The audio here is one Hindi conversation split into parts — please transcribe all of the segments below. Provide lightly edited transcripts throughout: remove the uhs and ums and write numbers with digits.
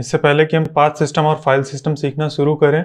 इससे पहले कि हम पाथ सिस्टम और फाइल सिस्टम सीखना शुरू करें,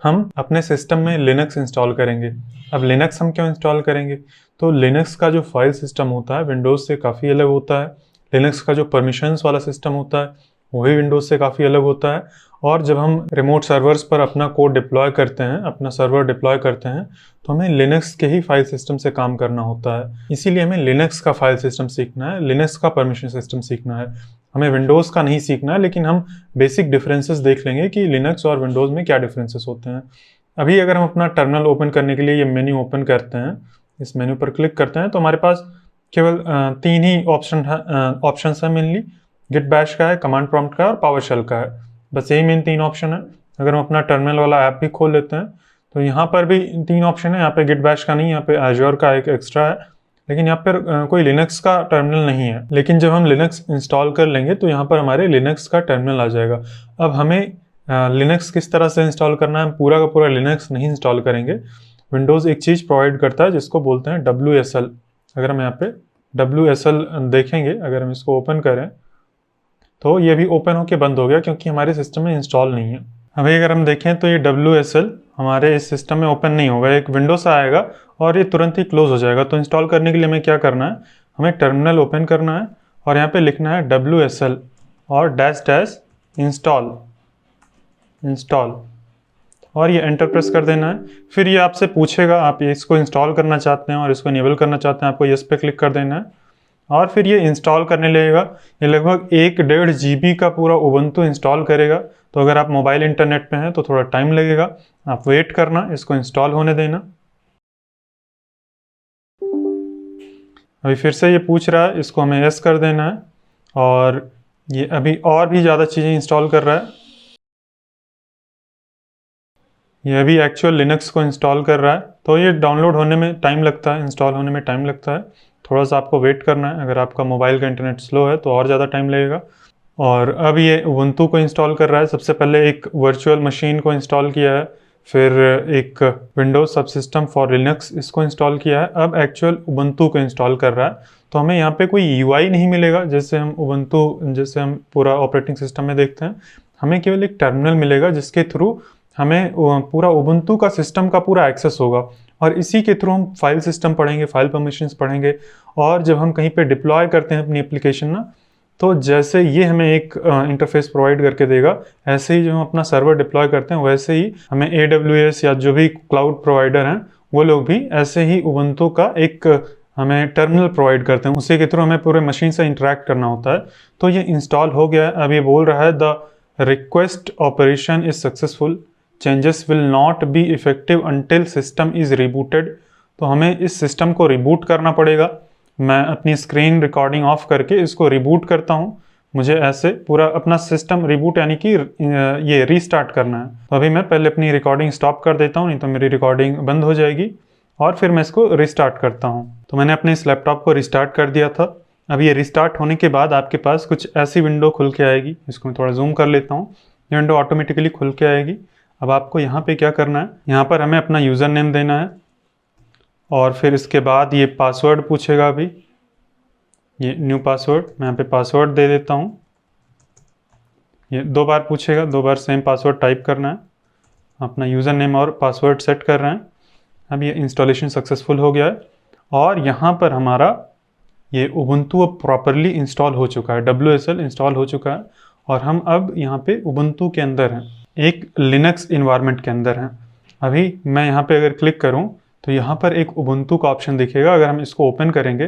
हम अपने सिस्टम में लिनक्स इंस्टॉल करेंगे। अब लिनक्स हम क्यों इंस्टॉल करेंगे? तो लिनक्स का जो फाइल सिस्टम होता है विंडोज़ से काफ़ी अलग होता है। लिनक्स का जो परमिशंस वाला सिस्टम होता है वही विंडोज़ से काफ़ी अलग होता है। और जब हम रिमोट सर्वर्स पर अपना कोड डिप्लॉय करते हैं, अपना सर्वर डिप्लॉय करते हैं, तो हमें लिनक्स के ही फाइल सिस्टम से काम करना होता है। इसीलिए हमें लिनक्स का फाइल सिस्टम सीखना है, लिनक्स का परमिशन सिस्टम सीखना है। हमें विंडोज़ का नहीं सीखना है, लेकिन हम बेसिक डिफरेंसेस देख लेंगे कि लिनक्स और विंडोज़ में क्या डिफरेंसेस होते हैं। अभी अगर हम अपना टर्मिनल ओपन करने के लिए ये मेन्यू ओपन करते हैं, इस मेन्यू पर क्लिक करते हैं, तो हमारे पास केवल तीन ही ऑप्शन है मेनली। गिट बैश का है, कमांड प्रॉम्प्ट का है और पावर शेल का है। बस यही मेन तीन ऑप्शन है। अगर हम अपना टर्मिनल वाला ऐप भी खोल लेते हैं तो यहाँ पर भी तीन ऑप्शन है। यहाँ पे गिट बैश का नहीं, यहाँ पे एज्योर का एक एक्स्ट्रा है, लेकिन यहाँ पर कोई लिनक्स का टर्मिनल नहीं है। लेकिन जब हम लिनक्स इंस्टॉल कर लेंगे तो यहाँ पर हमारे लिनक्स का टर्मिनल आ जाएगा। अब हमें लिनक्स किस तरह से इंस्टॉल करना है, हम पूरा का पूरा लिनक्स नहीं इंस्टॉल करेंगे। विंडोज़ एक चीज़ प्रोवाइड करता है जिसको बोलते हैं WSL। अगर हम यहाँ पे WSL देखेंगे, अगर हम इसको ओपन करें तो ये भी ओपन होके बंद हो गया क्योंकि हमारे सिस्टम में इंस्टॉल नहीं है। अभी अगर हम देखें तो ये WSL हमारे इस सिस्टम में ओपन नहीं होगा, एक विंडो सा आएगा और ये तुरंत ही क्लोज हो जाएगा। तो इंस्टॉल करने के लिए हमें क्या करना है, हमें टर्मिनल ओपन करना है और यहाँ पे लिखना है WSL और डैश इंस्टॉल और ये एंटर प्रेस कर देना है। फिर ये आपसे पूछेगा आप इसको इंस्टॉल करना चाहते हैं और इसको इनेबल करना चाहते हैं, आपको यस पे क्लिक कर देना है और फिर ये इंस्टॉल करने लगेगा। ये लगभग 1.5 GB का पूरा उबंटू इंस्टॉल करेगा। तो अगर आप मोबाइल इंटरनेट पे हैं तो थोड़ा टाइम लगेगा, आप वेट करना, इसको इंस्टॉल होने देना। अभी फिर से ये पूछ रहा है, इसको हमें यस कर देना है और ये अभी और भी ज़्यादा चीज़ें इंस्टॉल कर रहा है। ये अभी एक्चुअल लिनक्स को इंस्टॉल कर रहा है, तो ये डाउनलोड होने में टाइम लगता है, इंस्टॉल होने में टाइम लगता है। थोड़ा सा आपको वेट करना है। अगर आपका मोबाइल का इंटरनेट स्लो है तो और ज़्यादा टाइम लगेगा। और अब ये उबंटू को इंस्टॉल कर रहा है। सबसे पहले एक वर्चुअल मशीन को इंस्टॉल किया है, फिर एक विंडोज सबसिस्टम फॉर लिनक्स इसको इंस्टॉल किया है। अब एक्चुअल उबंटू को इंस्टॉल कर रहा है। तो हमें यहाँ पे कोई UI नहीं मिलेगा जैसे हम जैसे हम पूरा ऑपरेटिंग सिस्टम में देखते हैं। हमें केवल एक टर्मिनल मिलेगा जिसके थ्रू हमें पूरा उबंटू का सिस्टम का पूरा एक्सेस होगा और इसी के थ्रू हम फाइल सिस्टम पढ़ेंगे, फाइल परमिशंस पढ़ेंगे। और जब हम कहीं पे डिप्लॉय करते हैं अपनी एप्लीकेशन ना, तो जैसे ये हमें एक इंटरफेस प्रोवाइड करके देगा, ऐसे ही जो हम अपना सर्वर डिप्लॉय करते हैं वैसे ही हमें AWS या जो भी क्लाउड प्रोवाइडर हैं वो लोग भी ऐसे ही उबंटू का एक हमें टर्मिनल प्रोवाइड करते हैं। उसी के थ्रू हमें पूरे मशीन से इंटरेक्ट करना होता है। तो ये इंस्टॉल हो गया है। अब ये बोल रहा है the request operation is successful, changes will not be effective until system is rebooted. तो हमें इस सिस्टम को रिबूट करना पड़ेगा। मैं अपनी स्क्रीन रिकॉर्डिंग ऑफ करके इसको रिबूट करता हूँ। मुझे ऐसे पूरा अपना सिस्टम रिबूट यानी कि ये रीस्टार्ट करना है। तो अभी मैं पहले अपनी रिकॉर्डिंग स्टॉप कर देता हूँ, नहीं तो मेरी रिकॉर्डिंग बंद हो जाएगी, और फिर मैं इसको रिस्टार्ट करता हूँ। तो मैंने अपने इस लैपटॉप को रिस्टार्ट कर दिया था। अब ये रिस्टार्ट होने के बाद आपके पास कुछ ऐसी विंडो खुल के आएगी। इसको मैं थोड़ा जूम कर लेता हूँ। ये विंडो ऑटोमेटिकली खुल के आएगी। अब आपको यहाँ पे क्या करना है, यहाँ पर हमें अपना यूज़र नेम देना है और फिर इसके बाद ये पासवर्ड पूछेगा। अभी ये न्यू पासवर्ड, मैं यहाँ पे पासवर्ड दे देता हूँ। ये 2 बार पूछेगा, 2 बार सेम पासवर्ड टाइप करना है। अपना यूज़र नेम और पासवर्ड सेट कर रहे हैं। अब ये इंस्टॉलेशन सक्सेसफुल हो गया है और यहाँ पर हमारा ये उबंटू अब प्रॉपरली इंस्टॉल हो चुका है, WSL इंस्टॉल हो चुका है और हम अब यहाँ पे उबंटू के अंदर हैं, एक लिनक्स इन्वायरमेंट के अंदर हैं। अभी मैं यहाँ पे अगर क्लिक करूँ तो यहाँ पर एक उबंटू का ऑप्शन दिखेगा। अगर हम इसको ओपन करेंगे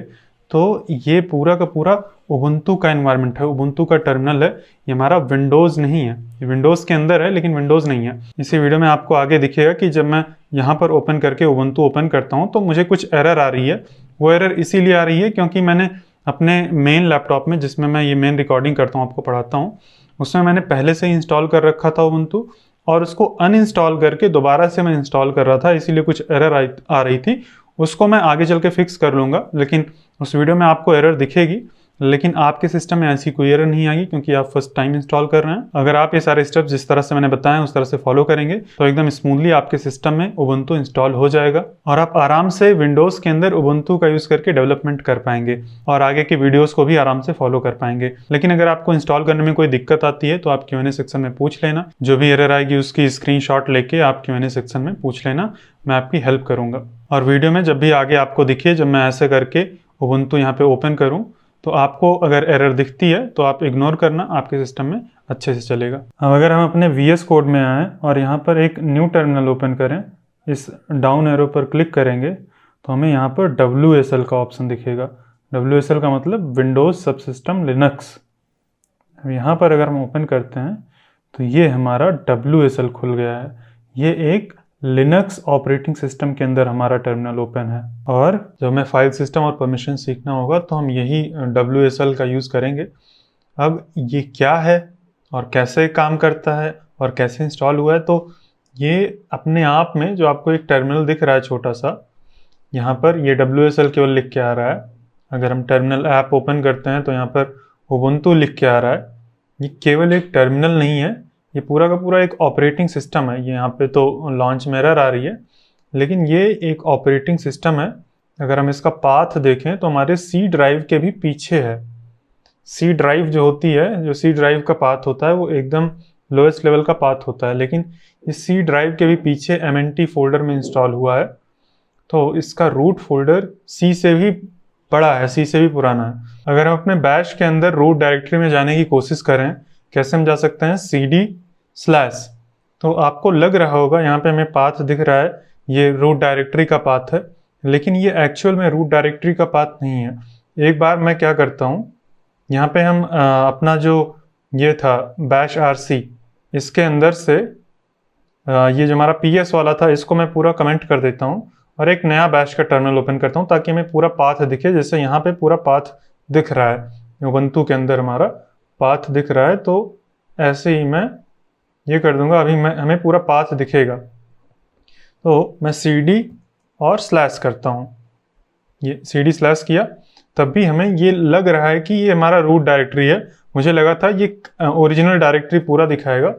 तो ये पूरा का पूरा उबंटू का इन्वायरमेंट है, उबंटू का टर्मिनल है। ये हमारा विंडोज़ नहीं है, ये विंडोज़ के अंदर है लेकिन विंडोज़ नहीं है। इसी वीडियो में आपको आगे दिखेगा कि जब मैं यहाँ पर ओपन करके उबंटू ओपन करता हूँ तो मुझे कुछ एरर आ रही है। वो एरर इसीलिए आ रही है क्योंकि मैंने अपने मेन लैपटॉप में, जिसमें मैं ये मेन रिकॉर्डिंग करता हूँ, आपको पढ़ाता हूँ, उसमें मैंने पहले से ही इंस्टॉल कर रखा था उबंटू और उसको अनइंस्टॉल करके दोबारा से मैं इंस्टॉल कर रहा था, इसीलिए कुछ एरर आ रही थी। उसको मैं आगे चल के फिक्स कर लूँगा, लेकिन उस वीडियो में आपको एरर दिखेगी। लेकिन आपके सिस्टम में ऐसी कोई एरर नहीं आएगी क्योंकि आप फर्स्ट टाइम इंस्टॉल कर रहे हैं। अगर आप ये सारे स्टेप्स जिस तरह से मैंने बताया उस तरह से फॉलो करेंगे तो एकदम स्मूथली आपके सिस्टम में उबुंटू इंस्टॉल हो जाएगा और आप आराम से विंडोज़ के अंदर उबुंटू का यूज़ करके डेवलपमेंट कर पाएंगे और आगे के वीडियोज़ को भी आराम से फॉलो कर पाएंगे। लेकिन अगर आपको इंस्टॉल करने में कोई दिक्कत आती है तो आप Q&A सेक्शन में पूछ लेना, जो भी एरर आएगी उसकी स्क्रीनशॉट लेके आप Q&A सेक्शन में पूछ लेना, मैं आपकी हेल्प करूँगा। और वीडियो में जब भी आगे आपको दिखे, जब मैं ऐसे करके उबुंटू यहाँ पे ओपन करूँ तो आपको अगर एरर दिखती है तो आप इग्नोर करना, आपके सिस्टम में अच्छे से चलेगा। अब अगर हम अपने VS कोड में आएँ और यहाँ पर एक न्यू टर्मिनल ओपन करें, इस डाउन एरो पर क्लिक करेंगे तो हमें यहाँ पर WSL का ऑप्शन दिखेगा। WSL का मतलब विंडोज़ सबसिस्टम लिनक्स। अब यहाँ पर अगर हम ओपन करते हैं तो ये हमारा WSL खुल गया है। ये एक लिनक्स ऑपरेटिंग सिस्टम के अंदर हमारा टर्मिनल ओपन है और जब हमें फाइल सिस्टम और परमिशन सीखना होगा तो हम यही WSL का यूज़ करेंगे। अब ये क्या है और कैसे काम करता है और कैसे इंस्टॉल हुआ है, तो ये अपने आप में जो आपको एक टर्मिनल दिख रहा है छोटा सा, यहाँ पर ये WSL केवल लिख के आ रहा है। अगर हम टर्मिनल ऐप ओपन करते हैं तो यहाँ पर उबुंटू लिख के आ रहा है। ये केवल एक टर्मिनल नहीं है, ये पूरा का पूरा एक ऑपरेटिंग सिस्टम है। ये यहाँ पे तो लॉन्च मिरर आ रही है, लेकिन ये एक ऑपरेटिंग सिस्टम है। अगर हम इसका पाथ देखें तो हमारे C ड्राइव के भी पीछे है। C ड्राइव जो होती है, जो C ड्राइव का पाथ होता है वो एकदम लोएस्ट लेवल का पाथ होता है, लेकिन इस C ड्राइव के भी पीछे MNT फोल्डर में इंस्टॉल हुआ है। तो इसका रूट फोल्डर C से भी बड़ा है, C से भी पुराना है। अगर हम अपने बैश के अंदर रूट डायरेक्टरी में जाने की कोशिश करें, कैसे हम जा सकते हैं, CD/, तो आपको लग रहा होगा यहाँ पे हमें पाथ दिख रहा है, ये रूट डायरेक्टरी का पाथ है, लेकिन ये एक्चुअल में रूट डायरेक्टरी का पाथ नहीं है। एक बार मैं क्या करता हूँ, यहाँ पे हम अपना जो ये था बैश RC, इसके अंदर से ये जो हमारा PS वाला था इसको मैं पूरा कमेंट कर देता हूँ और एक नया बैश का टर्मिनल ओपन करता हूँ ताकि हमें पूरा पाथ दिखे। जैसे यहाँ पे पूरा पाथ दिख रहा है, उबुंटू के अंदर हमारा पाथ दिख रहा है, तो ऐसे ही मैं ये कर दूंगा। अभी हमें पूरा पाथ दिखेगा, तो मैं CD और स्लैश करता हूँ। ये CD/ किया, तब भी हमें ये लग रहा है कि ये हमारा रूट डायरेक्टरी है। मुझे लगा था ये ओरिजिनल डायरेक्टरी पूरा दिखाएगा,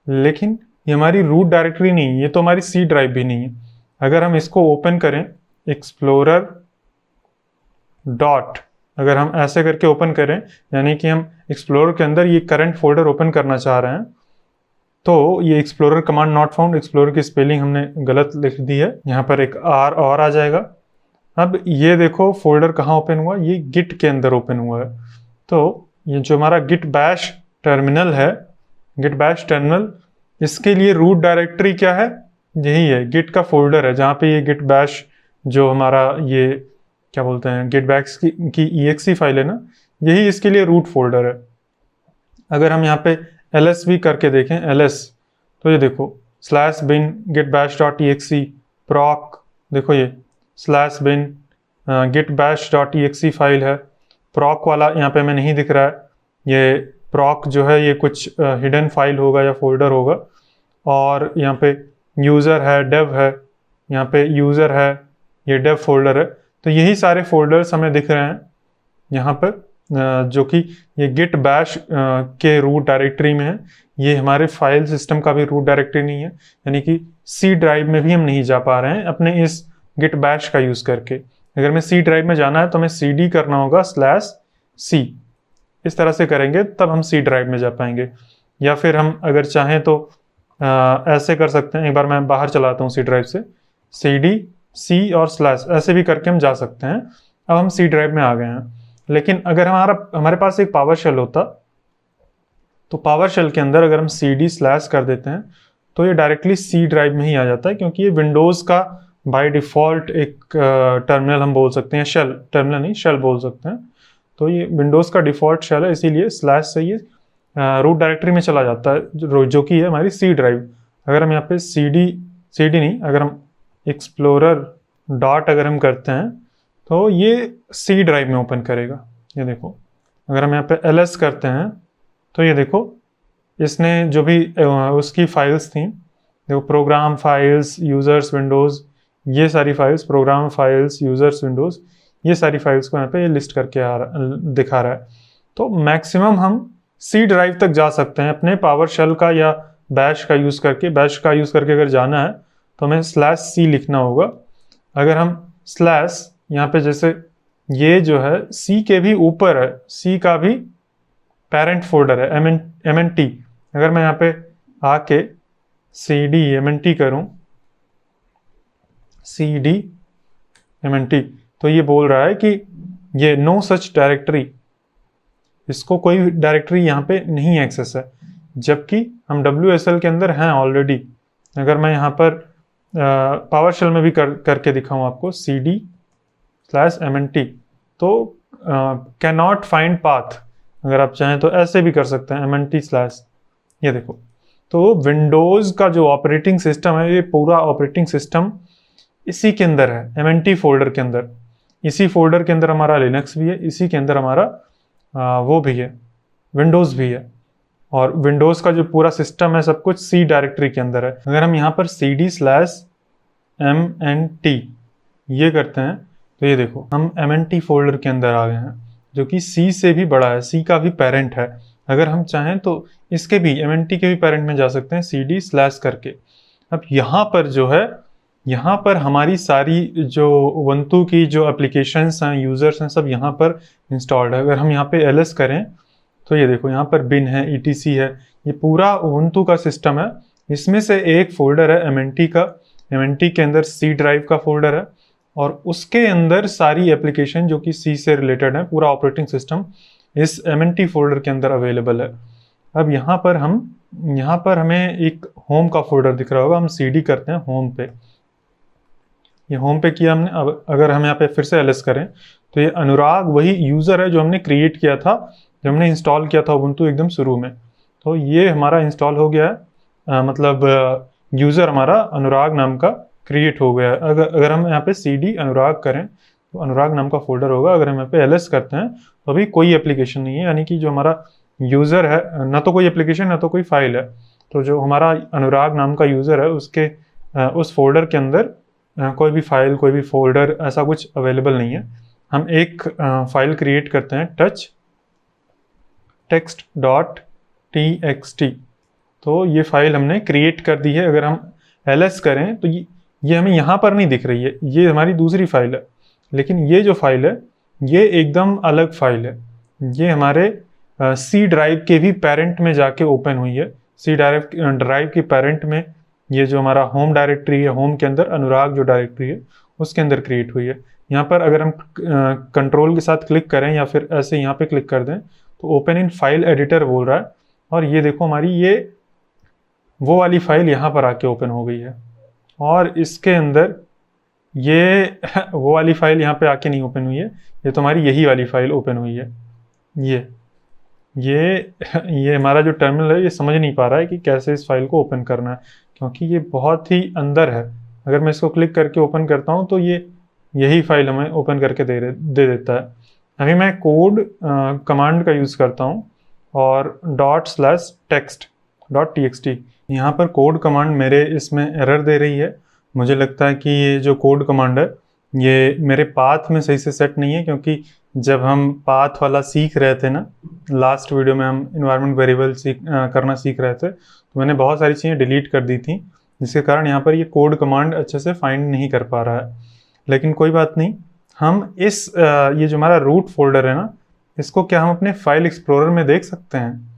लेकिन ये हमारी रूट डायरेक्टरी नहीं है, ये तो हमारी C ड्राइव भी नहीं है। अगर हम इसको ओपन करें एक्सप्लोरर डॉट, अगर हम ऐसे करके ओपन करें, यानी कि हम एक्सप्लोरर के अंदर ये करंट फोल्डर ओपन करना चाह रहे हैं, तो ये explorer command not found, explorer की स्पेलिंग हमने गलत लिख दी है, यहाँ पर एक R और आ जाएगा। अब ये देखो फोल्डर कहाँ ओपन हुआ, ये गिट के अंदर ओपन हुआ है। तो ये जो हमारा गिट बैश टर्मिनल है, गिट बैश टर्मिनल, इसके लिए रूट डायरेक्टरी क्या है, यही है, गिट का फोल्डर है जहाँ पे ये गिट बैश जो हमारा ये क्या बोलते हैं गिट बैश की exe फाइल है ना, यही इसके लिए रूट फोल्डर है। अगर हम यहाँ पे ls भी करके देखें, ls, तो ये देखो /bin gitbash.exe proc, देखो ये /bin gitbash.exe फाइल है। proc वाला यहाँ पे हमें नहीं दिख रहा है, ये proc जो है ये कुछ हिडन फाइल होगा या फोल्डर होगा। और यहाँ पे यूज़र है, dev है, यहाँ पे यूज़र है, ये dev फोल्डर है। तो यही सारे फोल्डर्स हमें दिख रहे हैं यहाँ पर, जो कि ये गिट बैश के रूट डायरेक्टरी में है। ये हमारे फाइल सिस्टम का भी रूट डायरेक्टरी नहीं है, यानी कि C ड्राइव में भी हम नहीं जा पा रहे हैं अपने इस गिट बैश का यूज़ करके। अगर हमें C ड्राइव में जाना है तो हमें CD करना होगा /C, इस तरह से करेंगे तब हम C ड्राइव में जा पाएंगे। या फिर हम अगर चाहें तो ऐसे कर सकते हैं, एक बार मैं बाहर चलाता हूँ C ड्राइव से, CD C और / ऐसे भी करके हम जा सकते हैं। अब हम C ड्राइव में आ गए हैं। लेकिन अगर हमारे पास एक पावर शेल होता, तो पावर शेल के अंदर अगर हम CD/ कर देते हैं तो ये डायरेक्टली C ड्राइव में ही आ जाता है, क्योंकि ये विंडोज़ का बाय डिफ़ॉल्ट एक टर्मिनल हम बोल सकते हैं, शेल, टर्मिनल नहीं शेल बोल सकते हैं। तो ये विंडोज़ का डिफ़ॉल्ट शेल है, इसीलिए / से ये रूट डायरेक्टरी में चला जाता है, जो कि है हमारी C ड्राइव। अगर हम यहाँ पे CD नहीं, अगर हम एक्सप्लोरर डॉट अगर हम करते हैं तो ये C ड्राइव में ओपन करेगा। ये देखो, अगर हम यहाँ पे ls करते हैं तो ये देखो इसने जो भी उसकी फाइल्स थी, देखो प्रोग्राम फाइल्स, यूज़र्स, विंडोज़, ये सारी files, program files, users, Windows, ये सारी फाइल्स को यहाँ पे ये लिस्ट करके दिखा रहा है। तो मैक्सिमम हम सी ड्राइव तक जा सकते हैं अपने पावर शेल का या बैश का यूज़ करके। बैश का यूज़ करके अगर जाना है तो हमें /c लिखना होगा। अगर हम स्लैश यहाँ पे जैसे ये जो है सी के भी ऊपर है, सी का भी पेरेंट फोल्डर है mnt। अगर मैं यहाँ पे आके cd mnt करूँ, cd mnt, तो ये बोल रहा है कि ये नो सच डायरेक्टरी, इसको कोई डायरेक्टरी यहाँ पे नहीं एक्सेस है, जबकि हम WSL के अंदर हैं ऑलरेडी। अगर मैं यहाँ पर पावर शेल में भी करके दिखाऊँ आपको cd/mnt, तो कैन नॉट फाइंड पाथ, अगर आप चाहें तो ऐसे भी कर सकते हैं mnt/। ये देखो, तो विंडोज़ का जो ऑपरेटिंग सिस्टम है, ये पूरा ऑपरेटिंग सिस्टम इसी के अंदर है, mnt फोल्डर के अंदर। इसी फोल्डर के अंदर हमारा लिनक्स भी है, इसी के अंदर हमारा वो भी है, विंडोज़ भी है। और विंडोज़ का जो पूरा सिस्टम है सब कुछ सी डायरेक्टरी के अंदर है। अगर हम यहाँ पर cd/mnt ये करते हैं तो ये देखो हम mnt फोल्डर के अंदर आ गए हैं, जो कि सी से भी बड़ा है, सी का भी पेरेंट है। अगर हम चाहें तो इसके भी mnt के भी पेरेंट में जा सकते हैं cd/ करके। अब यहाँ पर जो है, यहाँ पर हमारी सारी जो उबंटू की जो एप्लीकेशंस हैं, यूज़र्स हैं, सब यहाँ पर इंस्टॉल्ड है। अगर हम यहाँ पे ls करें तो ये देखो यहाँ पर bin है, etc है, ये पूरा उबंटू का सिस्टम है। इसमें से एक फोल्डर है mnt का, mnt के अंदर सी ड्राइव का फोल्डर है, और उसके अंदर सारी एप्लीकेशन जो कि सी से रिलेटेड है, पूरा ऑपरेटिंग सिस्टम इस mnt फोल्डर के अंदर अवेलेबल है। अब यहाँ पर हमें एक होम का फोल्डर दिख रहा होगा, हम cd करते हैं होम पे, ये होम पे किया हमने। अब अगर हम यहाँ पे फिर से ls करें तो ये अनुराग वही यूज़र है जो हमने क्रिएट किया था, जो हमने इंस्टॉल किया था उबंटू एकदम शुरू में। तो ये हमारा इंस्टॉल हो गया है, मतलब यूज़र हमारा अनुराग नाम का क्रिएट हो गया है। अगर हम यहाँ पे cd अनुराग करें तो अनुराग नाम का फोल्डर होगा। अगर हम यहाँ पे ls करते हैं तो अभी कोई एप्लीकेशन नहीं है, यानी कि जो हमारा यूज़र है, ना तो कोई एप्लीकेशन ना तो कोई फाइल है। तो जो हमारा अनुराग नाम का यूज़र है उसके उस फोल्डर के अंदर कोई भी फाइल, कोई भी फोल्डर ऐसा कुछ अवेलेबल नहीं है। हम एक फाइल क्रिएट करते हैं touchText.txt, तो ये फाइल हमने क्रिएट कर दी है। अगर हम ls करें तो ये हमें यहाँ पर नहीं दिख रही है, ये हमारी दूसरी फाइल है। लेकिन ये जो फाइल है ये एकदम अलग फाइल है, ये हमारे सी ड्राइव के भी पेरेंट में जाके ओपन हुई है। सी ड्राइव के पेरेंट में ये जो हमारा होम डायरेक्टरी है, होम के अंदर अनुराग जो डायरेक्टरी है उसके अंदर क्रिएट हुई है। यहाँ पर अगर हम कंट्रोल के साथ क्लिक करें या फिर ऐसे यहाँ पे क्लिक कर दें तो ओपन इन फाइल एडिटर बोल रहा है, और ये देखो हमारी ये वो वाली फाइल यहाँ पर आके ओपन हो गई है। और इसके अंदर ये वो वाली फाइल यहाँ पे आके नहीं ओपन हुई है, ये तो हमारी यही वाली फाइल ओपन हुई है। ये हमारा जो टर्मिनल है ये समझ नहीं पा रहा है कि कैसे इस फाइल को ओपन करना है, क्योंकि ये बहुत ही अंदर है। अगर मैं इसको क्लिक करके ओपन करता हूँ तो ये यही फाइल हमें ओपन करके दे देता है। अभी मैं कोड कमांड का यूज़ करता हूँ और ./text.txt, यहाँ पर कोड कमांड मेरे इसमें एरर दे रही है। मुझे लगता है कि ये जो कोड कमांड है ये मेरे पाथ में सही से सेट नहीं है, क्योंकि जब हम पाथ वाला सीख रहे थे ना, लास्ट वीडियो में हम इन्वायरमेंट वेरिएबल करना सीख रहे थे, तो मैंने बहुत सारी चीज़ें डिलीट कर दी थी, जिसके कारण यहाँ पर ये कोड कमांड अच्छे से फाइंड नहीं कर पा रहा है। लेकिन कोई बात नहीं, हम इस ये जो हमारा रूट फोल्डर है ना, इसको क्या हम अपने फाइल एक्सप्लोरर में देख सकते हैं?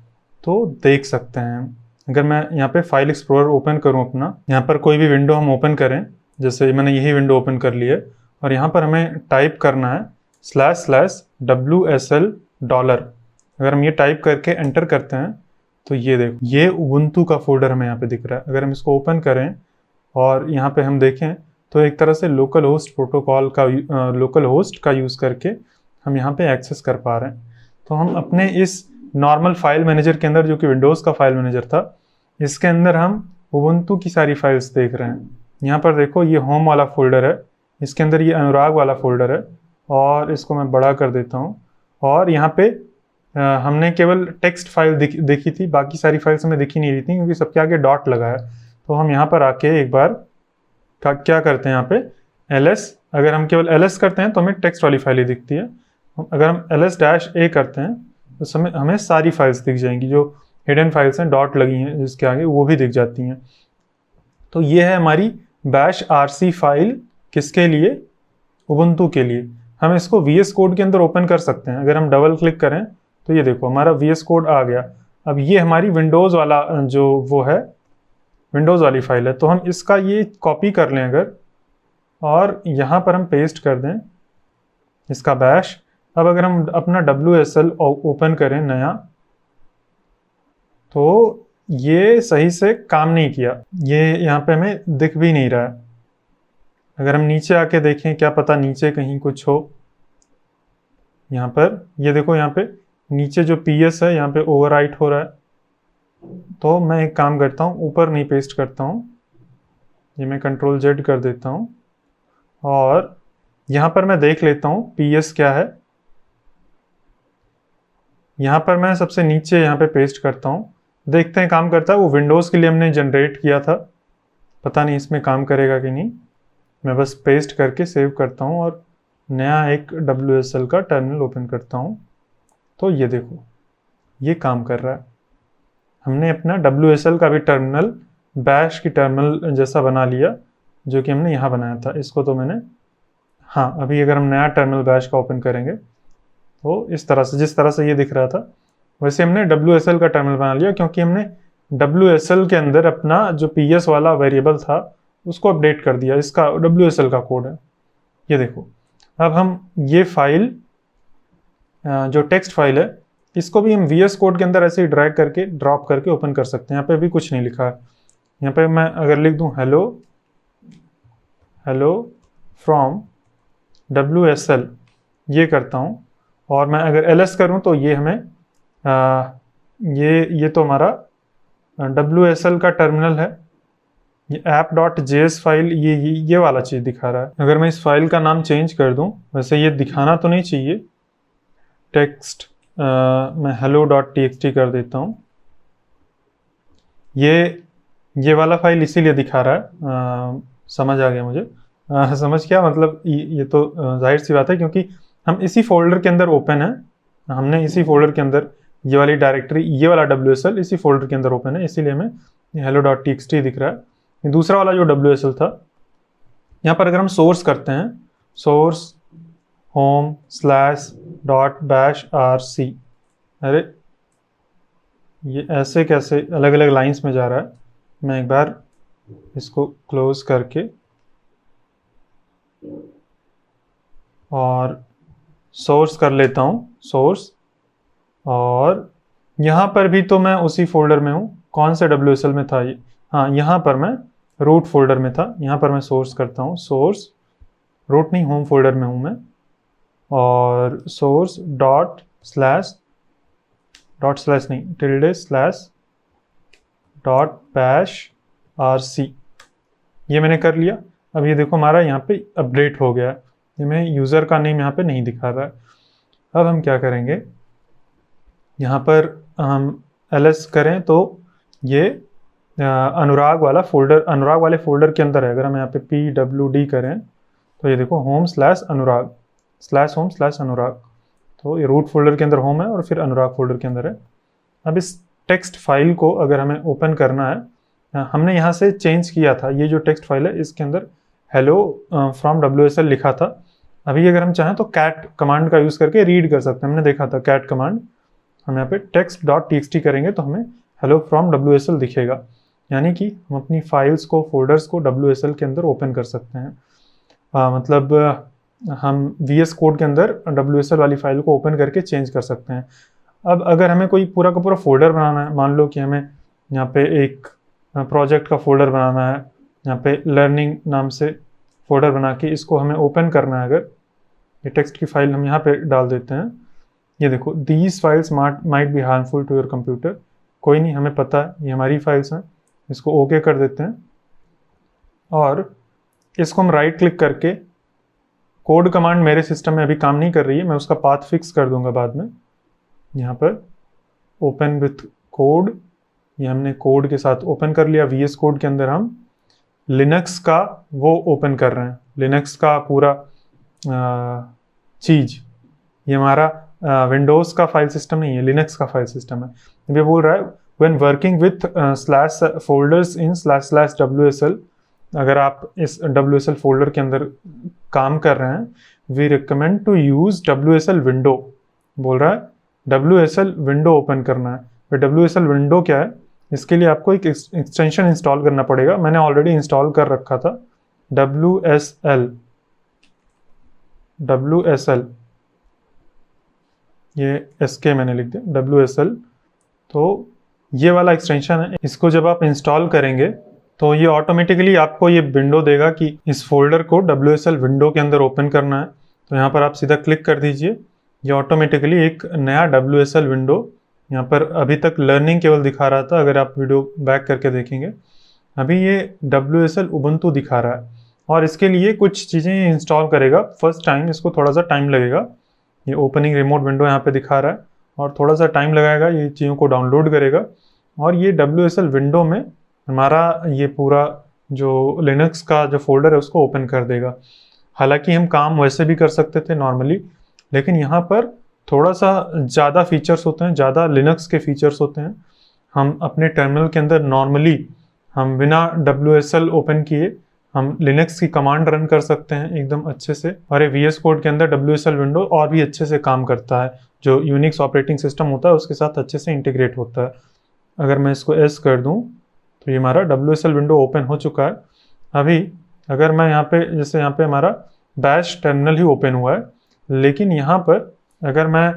तो देख सकते हैं। अगर मैं यहाँ पे फाइल एक्सप्लोरर ओपन करूँ अपना, यहाँ पर कोई भी विंडो हम ओपन करें, जैसे मैंने यही विंडो ओपन कर ली है, और यहाँ पर हमें टाइप करना है //wsl $। अगर हम ये टाइप करके एंटर करते हैं तो ये देखो ये उबंटू का फोल्डर हमें यहाँ पे दिख रहा है। अगर हम इसको ओपन करें और यहाँ पे हम देखें तो एक तरह से लोकल होस्ट प्रोटोकॉल का लोकल होस्ट का यूज़ करके हम यहाँ पे एक्सेस कर पा रहे हैं। तो हम अपने इस नॉर्मल फाइल मैनेजर के अंदर, जो कि विंडोज़ का फाइल मैनेजर था, इसके अंदर हम उबंटू की सारी फाइल्स देख रहे हैं। यहाँ पर देखो ये होम वाला फोल्डर है, इसके अंदर ये अनुराग वाला फोल्डर है, और इसको मैं बड़ा कर देता हूँ। और यहाँ पे हमने केवल टेक्स्ट फाइल देखी थी, बाकी सारी फाइल्स हमें दिखी नहीं रही थी, क्योंकि सबके आगे डॉट लगा है। तो हम यहाँ पर आके एक बार क्या करते हैं, यहाँ पे ls अगर हम केवल ls करते हैं तो हमें टेक्स्ट वाली फाइल ही दिखती है। अगर हम ls-a करते हैं तो समय हमें सारी फाइल्स दिख जाएंगी, जो हिडन फाइल्स हैं डॉट लगी हैं जिसके आगे, वो भी दिख जाती हैं। तो ये है हमारी बैश आरसी फाइल, किसके लिए? उबुंटू के लिए। हम इसको VS कोड के अंदर ओपन कर सकते हैं। अगर हम डबल क्लिक करें तो ये देखो हमारा VS कोड आ गया। अब ये हमारी विंडोज़ वाला जो वो है, विंडोज़ वाली फाइल है, तो हम इसका ये कॉपी कर लें अगर, और यहाँ पर हम पेस्ट कर दें इसका बैश। अब अगर हम अपना WSL ओपन करें नया, तो ये सही से काम नहीं किया, ये यहाँ पे हमें दिख भी नहीं रहा है। अगर हम नीचे आके देखें, क्या पता नीचे कहीं कुछ हो। यहाँ पर ये देखो, यहाँ पे नीचे जो PS है यहाँ पे ओवरराइट हो रहा है। तो मैं एक काम करता हूँ, ऊपर नहीं पेस्ट करता हूँ, ये मैं Ctrl-Z कर देता हूँ और यहाँ पर मैं देख लेता हूँ PS क्या है। यहाँ पर मैं सबसे नीचे यहाँ पे पेस्ट करता हूँ, देखते हैं काम करता है। वो विंडोज़ के लिए हमने जनरेट किया था, पता नहीं इसमें काम करेगा कि नहीं। मैं बस पेस्ट करके सेव करता हूँ और नया एक WSL का टर्मिनल ओपन करता हूँ। तो ये देखो ये काम कर रहा है। हमने अपना WSL का भी टर्मिनल बैश की टर्मिनल जैसा बना लिया, जो कि हमने यहाँ बनाया था। इसको तो मैंने, हाँ, अभी अगर हम नया टर्मिनल बैश का ओपन करेंगे तो इस तरह से, जिस तरह से ये दिख रहा था वैसे हमने WSL का टर्मिनल बना लिया, क्योंकि हमने WSL के अंदर अपना जो PS वाला वेरिएबल था उसको अपडेट कर दिया। इसका WSL का कोड है, ये देखो। अब हम ये फाइल जो टेक्स्ट फाइल है, इसको भी हम VS कोड के अंदर ऐसे ही ड्रैग करके ड्रॉप करके ओपन कर सकते हैं। यहाँ पे भी कुछ नहीं लिखा है। यहाँ पे मैं अगर लिख दूँ हेलो फ्रॉम WSL, ये करता हूँ, और मैं अगर ls करूँ तो ये हमें ये तो हमारा WSL का टर्मिनल है। ये app.js फाइल ये वाला चीज़ दिखा रहा है। अगर मैं इस फाइल का नाम चेंज कर दूं, वैसे ये दिखाना तो नहीं चाहिए, टेक्स्ट मैं hello.txt कर देता हूँ। ये वाला फाइल इसीलिए दिखा रहा है, समझ आ गया मुझे। समझ क्या मतलब, ये तो जाहिर सी बात है, क्योंकि हम इसी फोल्डर के अंदर ओपन है। हमने इसी फोल्डर के अंदर ये वाली डायरेक्टरी, ये वाला WSL इसी फोल्डर के अंदर ओपन है, इसीलिए हमें hello.txt दिख रहा है। दूसरा वाला जो WSL था, यहाँ पर अगर हम सोर्स करते हैं, source home/.bashrc, अरे ये ऐसे कैसे अलग अलग लाइंस में जा रहा है। मैं एक बार इसको क्लोज करके और सोर्स कर लेता हूँ, सोर्स, और यहाँ पर भी तो मैं उसी फोल्डर में हूँ। कौन से WSL में था ये? हाँ, यहाँ पर मैं रूट फोल्डर में था। यहाँ पर मैं सोर्स करता हूँ, सोर्स, रूट नहीं, होम फोल्डर में हूँ मैं, और सोर्स डॉट स्लैश नहीं, tilde slash dot bash RC, ये मैंने कर लिया। अब ये देखो हमारा यहाँ पे अपडेट हो गया है। ये मैं यूज़र का नेम यहाँ पे नहीं दिखा रहा है। अब हम क्या करेंगे, यहाँ पर हम ls करें तो ये अनुराग वाला फोल्डर, अनुराग वाले फोल्डर के अंदर है। अगर हम यहाँ पे pwd करें तो ये देखो home/अनुराग, तो ये रूट फोल्डर के अंदर होम है और फिर अनुराग फोल्डर के अंदर है। अब इस टेक्स्ट फाइल को अगर हमें ओपन करना है, हमने यहाँ से चेंज किया था, ये जो टेक्स्ट फाइल है इसके अंदर hello from WSL लिखा था। अभी अगर हम चाहें तो cat कमांड का यूज़ करके रीड कर सकते हैं। हमने देखा था cat कमांड, हम यहाँ पे text.txt करेंगे तो हमें hello from WSL दिखेगा, यानी कि हम अपनी फाइल्स को, फोल्डर्स को WSL के अंदर ओपन कर सकते हैं। मतलब हम VS कोड के अंदर WSL वाली फाइल को ओपन करके चेंज कर सकते हैं। अब अगर हमें कोई पूरा का पूरा फोल्डर बनाना है, मान लो कि हमें यहाँ पे एक प्रोजेक्ट का फोल्डर बनाना है, यहाँ पे लर्निंग नाम से फोल्डर बना के इसको हमें ओपन करना है। अगर ये टेक्स्ट की फाइल हम यहाँ पे डाल देते हैं, ये देखो, these files might be harmful to your computer. कोई नहीं, हमें पता है ये हमारी फाइल्स हैं, इसको ओके कर देते हैं और इसको हम राइट क्लिक करके, कोड कमांड मेरे सिस्टम में अभी काम नहीं कर रही है, मैं उसका पाथ फिक्स कर दूंगा बाद में। यहाँ पर ओपन विथ कोड, ये हमने कोड के साथ ओपन कर लिया। VS कोड के अंदर हम लिनक्स का वो ओपन कर रहे हैं, लिनक्स का पूरा चीज। ये हमारा विंडोज का फाइल सिस्टम नहीं है, लिनक्स का फाइल सिस्टम है। ये बोल रहा है when working with slash folders in slash slash WSL, अगर आप इस WSL फोल्डर के अंदर काम कर रहे हैं, we recommend to use WSL window. बोल रहा है WSL विंडो ओपन करना है। फिर WSL विंडो क्या है, इसके लिए आपको एक एक्सटेंशन इंस्टॉल करना पड़ेगा। मैंने ऑलरेडी इंस्टॉल कर रखा था WSL, ये SK मैंने लिख दिया WSL। तो ये वाला एक्सटेंशन है, इसको जब आप इंस्टॉल करेंगे तो ये ऑटोमेटिकली आपको ये विंडो देगा कि इस फोल्डर को WSL विंडो के अंदर ओपन करना है। तो यहाँ पर आप सीधा क्लिक कर दीजिए, ये ऑटोमेटिकली एक नया WSL विंडो, यहाँ पर अभी तक लर्निंग केवल दिखा रहा था, अगर आप वीडियो बैक करके देखेंगे अभी ये WSL उबंटू दिखा रहा है। और इसके लिए कुछ चीज़ें इंस्टॉल करेगा फर्स्ट टाइम, इसको थोड़ा सा टाइम लगेगा। ये ओपनिंग रिमोट विंडो यहाँ पे दिखा रहा है और थोड़ा सा टाइम लगाएगा, ये चीज़ों को डाउनलोड करेगा और ये WSL विंडो में हमारा ये पूरा जो लिनक्स का जो फोल्डर है उसको ओपन कर देगा। हालांकि हम काम वैसे भी कर सकते थे नॉर्मली, लेकिन यहाँ पर थोड़ा सा ज़्यादा फीचर्स होते हैं, ज़्यादा लिनक्स के फीचर्स होते हैं। हम अपने टर्मिनल के अंदर नॉर्मली हम बिना WSL ओपन किए हम लिनक्स की कमांड रन कर सकते हैं एकदम अच्छे से। और ये VS कोड के अंदर WSL विंडो और भी अच्छे से काम करता है, जो यूनिक्स ऑपरेटिंग सिस्टम होता है उसके साथ अच्छे से इंटीग्रेट होता है। अगर मैं इसको S कर दूं तो ये हमारा WSL विंडो ओपन हो चुका है। अभी अगर मैं यहाँ पे, जैसे यहाँ पे हमारा बैश टर्मिनल ही ओपन हुआ है, लेकिन यहाँ पर अगर मैं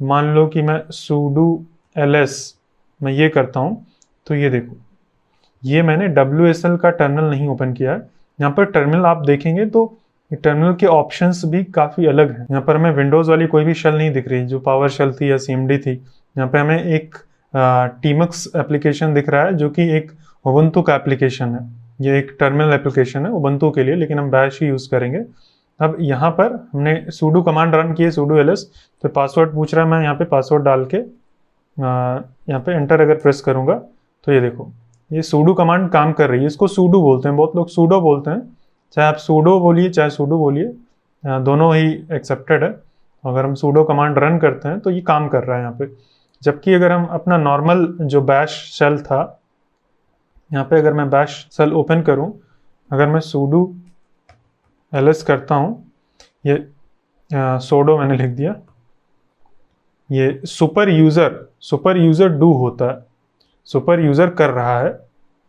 मान लो कि मैं sudo ls मैं ये करता हूँ, तो ये देखो ये मैंने WSL का टर्मिनल नहीं ओपन किया है। यहाँ पर टर्मिनल आप देखेंगे तो टर्मिनल के ऑप्शंस भी काफ़ी अलग हैं। यहाँ पर हमें विंडोज़ वाली कोई भी शेल नहीं दिख रही जो पावर शेल थी या CMD थी। यहाँ पे हमें एक Tmux एप्लीकेशन दिख रहा है जो कि एक उबंटू का एप्लीकेशन है। ये एक टर्मिनल एप्लीकेशन है उबंटू के लिए, लेकिन हम बैश ही यूज़ करेंगे। अब यहाँ पर हमने sudo कमांड रन की है, sudo ls, तो पासवर्ड पूछ रहा है। मैं यहाँ पे पासवर्ड डाल के यहाँ पे एंटर अगर प्रेस करूँगा तो ये देखो ये sudo कमांड काम कर रही है। इसको sudo बोलते हैं, बहुत लोग sudo बोलते हैं, चाहे आप sudo बोलिए चाहे sudo बोलिए, दोनों ही एक्सेप्टेड है। अगर हम sudo कमांड रन करते हैं तो ये काम कर रहा है यहाँ पे। जबकि अगर हम अपना नॉर्मल जो बैश शेल था, यहाँ पे अगर मैं बैश शेल ओपन करूँ, अगर मैं sudo ls करता हूँ, ये sudo मैंने लिख दिया, ये सुपर यूज़र डू होता है, सुपर यूज़र कर रहा है,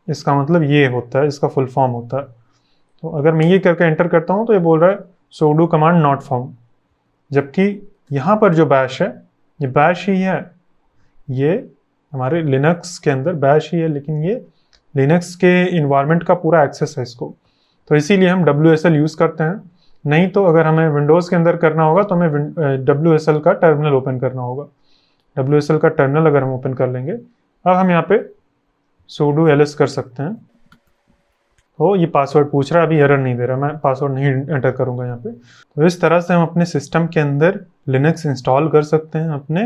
इसका मतलब ये होता है, इसका फुल फॉर्म होता है। तो अगर मैं ये करके एंटर करता हूँ तो ये बोल रहा है sudo कमांड नॉट फाउंड। जबकि यहाँ पर जो बैश है ये बैश ही है, ये हमारे लिनक्स के अंदर बैश ही है, लेकिन ये लिनक्स के इन्वायरमेंट का पूरा एक्सेस है इसको। तो इसीलिए हम WSL यूज़ करते हैं। नहीं तो अगर हमें विंडोज़ के अंदर करना होगा तो हमें WSL का टर्मिनल ओपन करना होगा। WSL का टर्मिनल अगर हम ओपन कर लेंगे, अब हम यहाँ पे sudo ls कर सकते हैं। तो ये पासवर्ड पूछ रहा है, अभी एरर नहीं दे रहा, मैं पासवर्ड नहीं एंटर करूँगा यहाँ पे। तो इस तरह से हम अपने सिस्टम के अंदर लिनक्स इंस्टॉल कर सकते हैं, अपने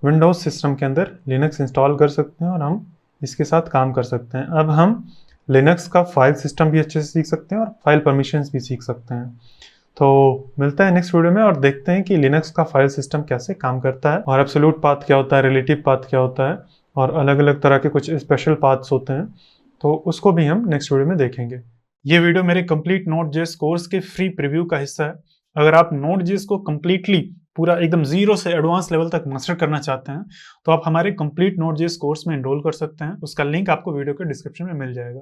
विंडोज़ सिस्टम के अंदर लिनक्स इंस्टॉल कर सकते हैं और हम इसके साथ काम कर सकते हैं। अब हम लिनक्स का फाइल सिस्टम भी अच्छे से सीख सकते हैं और फाइल परमिशंस भी सीख सकते हैं। तो मिलता है नेक्स्ट वीडियो में और देखते हैं कि लिनक्स का फाइल सिस्टम कैसे काम करता है और एब्सोल्यूट पाथ क्या होता है, रिलेटिव पाथ क्या होता है और अलग अलग तरह के कुछ स्पेशल पाथ्स होते हैं। तो उसको भी हम नेक्स्ट वीडियो में देखेंगे। ये वीडियो मेरे कंप्लीट Node.js कोर्स के फ्री प्रीव्यू का हिस्सा है। अगर आप Node.js को कंप्लीटली पूरा एकदम जीरो से एडवांस लेवल तक मास्टर करना चाहते हैं तो आप हमारे कंप्लीट Node.js कोर्स में एनरोल कर सकते हैं। उसका लिंक आपको वीडियो के डिस्क्रिप्शन में मिल जाएगा।